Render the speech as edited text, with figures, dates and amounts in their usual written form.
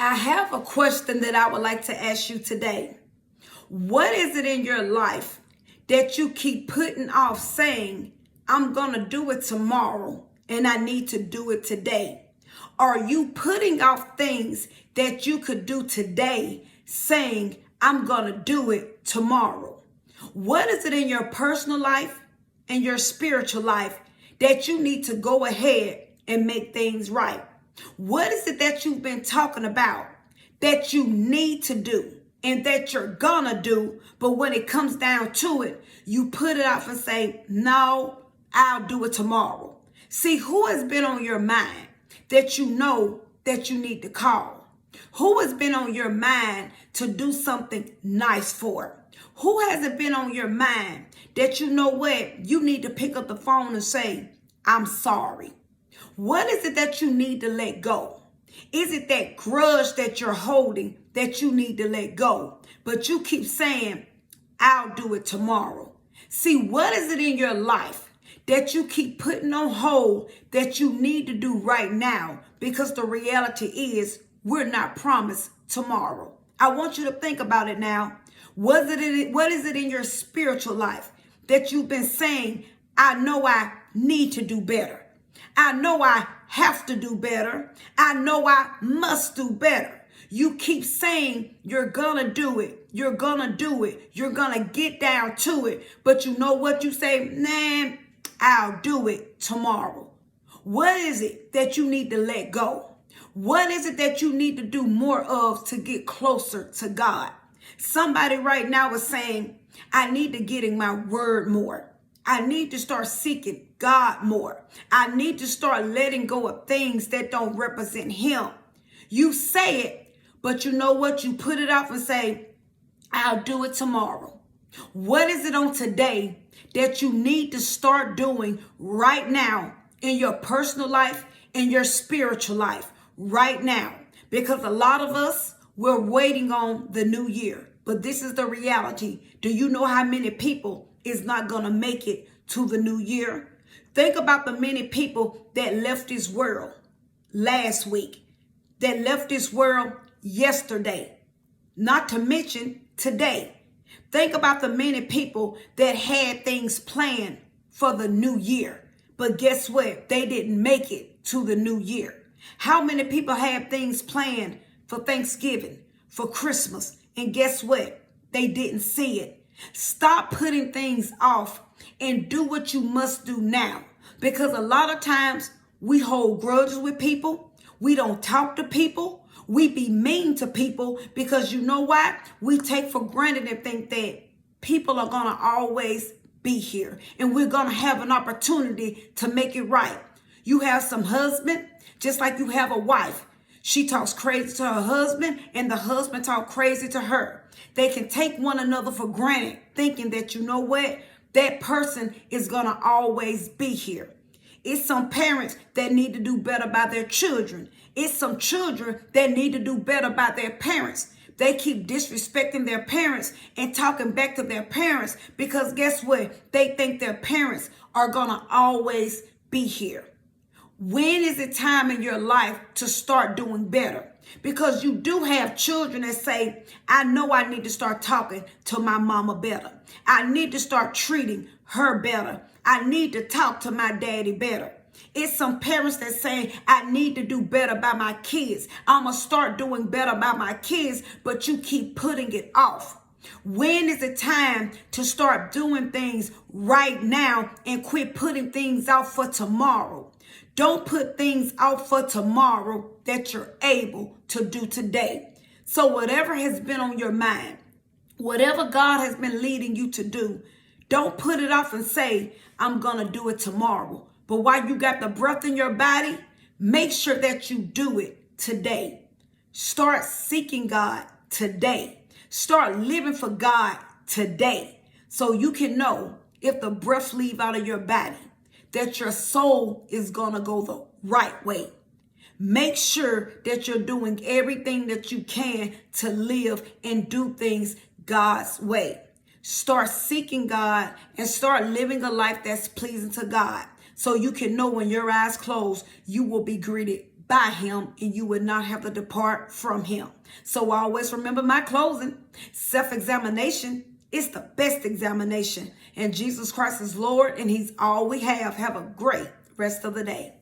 I have a question that I would like to ask you today. What is it in your life that you keep putting off saying, I'm going to do it tomorrow and I need to do it today? Are you putting off things that you could do today saying, I'm going to do it tomorrow? What is it in your personal life and your spiritual life that you need to go ahead and make things right? What is it that you've been talking about that you need to do and that you're gonna do, but when it comes down to it, you put it off and say, no, I'll do it tomorrow? See, who has been on your mind that you know that you need to call? Who has been on your mind to do something nice for? Who hasn't been on your mind that you know what? You need to pick up the phone and say, I'm sorry. What is it that you need to let go? Is it that grudge that you're holding that you need to let go? But you keep saying, I'll do it tomorrow. See, what is it in your life that you keep putting on hold that you need to do right now? Because the reality is we're not promised tomorrow. I want you to think about it now. What is it in your spiritual life that you've been saying, I know I need to do better? I know I have to do better. I know I must do better. You keep saying you're gonna do it. You're gonna do it. You're gonna get down to it. But you know what you say? Nah, I'll do it tomorrow. What is it that you need to let go? What is it that you need to do more of to get closer to God? Somebody right now is saying, I need to get in my word more. I need to start seeking God more. I need to start letting go of things that don't represent him. You say it, but you know what? You put it off and say, I'll do it tomorrow. What is it on today that you need to start doing right now in your personal life, in your spiritual life, right now? Because a lot of us, we're waiting on the new year. But this is the reality. Do you know how many people is not going to make it to the new year? Think about the many people that left this world last week, that left this world yesterday, not to mention today. Think about the many people that had things planned for the new year, but guess what? They didn't make it to the new year. How many people had things planned for Thanksgiving, for Christmas, and guess what? They didn't see it. Stop putting things off and do what you must do now. Because a lot of times we hold grudges with people. We don't talk to people. We be mean to people because you know what? We take for granted and think that people are going to always be here and we're going to have an opportunity to make it right. You have some husband, just like you have a wife. She talks crazy to her husband and the husband talks crazy to her. They can take one another for granted, thinking that, you know what, that person is going to always be here. It's some parents that need to do better by their children. It's some children that need to do better by their parents. They keep disrespecting their parents and talking back to their parents because guess what? They think their parents are going to always be here. When is it time in your life to start doing better? Because you do have children that say, I know I need to start talking to my mama better. I need to start treating her better. I need to talk to my daddy better. It's some parents that say, I need to do better by my kids. I'm going to start doing better by my kids, but you keep putting it off. When is it time to start doing things right now and quit putting things out for tomorrow? Don't put things out for tomorrow that you're able to do today. So whatever has been on your mind, whatever God has been leading you to do, don't put it off and say, I'm going to do it tomorrow. But while you got the breath in your body, make sure that you do it today. Start seeking God today. Start living for God today so you can know if the breath leave out of your body, that your soul is going to go the right way. Make sure that you're doing everything that you can to live and do things God's way. Start seeking God and start living a life that's pleasing to God so you can know when your eyes close, you will be greeted by him, and you would not have to depart from him. So always remember my closing. Self-examination is the best examination. And Jesus Christ is Lord, and he's all we have. Have a great rest of the day.